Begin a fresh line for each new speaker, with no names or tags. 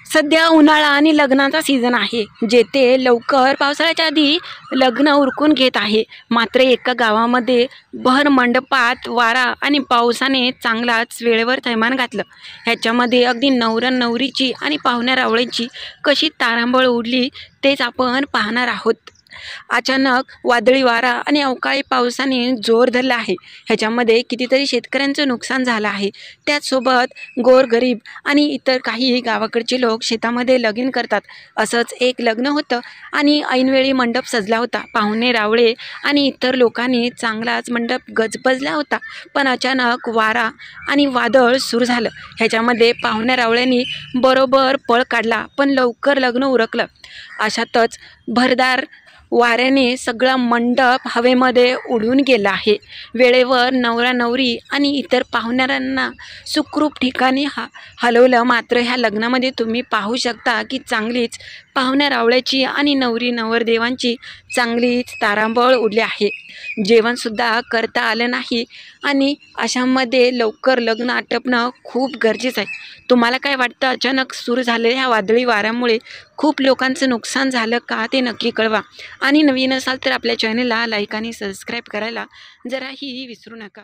सध्या उन्हाळा आणि लग्नाचा सीझन आहे, जेथे लवकर पावसाळ्याच्या आधी लग्न उरकून घेत आहे. मात्र एका गावामध्ये भर मंडपात वारा आणि पावसाने चांगलाच वेळेवर थैमान घातलं. ह्याच्यामध्ये अगदी नवरा नवरीची आणि पाहुण्या रावळ्यांची कशी तारांबळ उडली तेच आपण पाहणार आहोत. अचानक वादळी वारा आणि अवकाळी पावसाने जोर धरला आहे. ह्याच्यामध्ये कितीतरी शेतकऱ्यांचं नुकसान झालं आहे. त्याचसोबत गोरगरीब आणि इतर काही गावाकडचे लोक शेतामध्ये लगीन करतात. असंच एक लग्न होतं आणि ऐनवेळी मंडप सजला होता. पाहुणे रावळे आणि इतर लोकांनी चांगलाच मंडप गजबजला होता. पण अचानक वारा आणि वादळ सुरू झालं. ह्याच्यामध्ये पाहुण्या रावळ्यांनी बरोबर पळ काढला, पण लवकर लग्न उरकलं. अशातच भरदार वाऱ्याने सगळा मंडप हवेमध्ये उडून गेला आहे. वेळेवर नवरा नवरी आणि इतर पाहुण्यांना सुखरूप ठिकाणी हलवलं. मात्र ह्या लग्नामध्ये तुम्ही पाहू शकता की चांगलीच पाहुण्या रावळ्याची आणि नवरी नवरदेवांची चांगलीच तारांबळ उडली आहे. जेवणसुद्धा करता आलं नाही आणि अशामध्ये लवकर लग्न आटपणं खूप गरजेचं आहे. तुम्हाला काय वाटतं, अचानक सुरू झालेल्या ह्या वादळी वाऱ्यामुळे खूप लोकांचं नुकसान झालं का ते नक्की कळवा. आणि नवीन असाल तर आपल्या चॅनलला लाईक आणि सबस्क्राईब करायला जराही विसरू नका.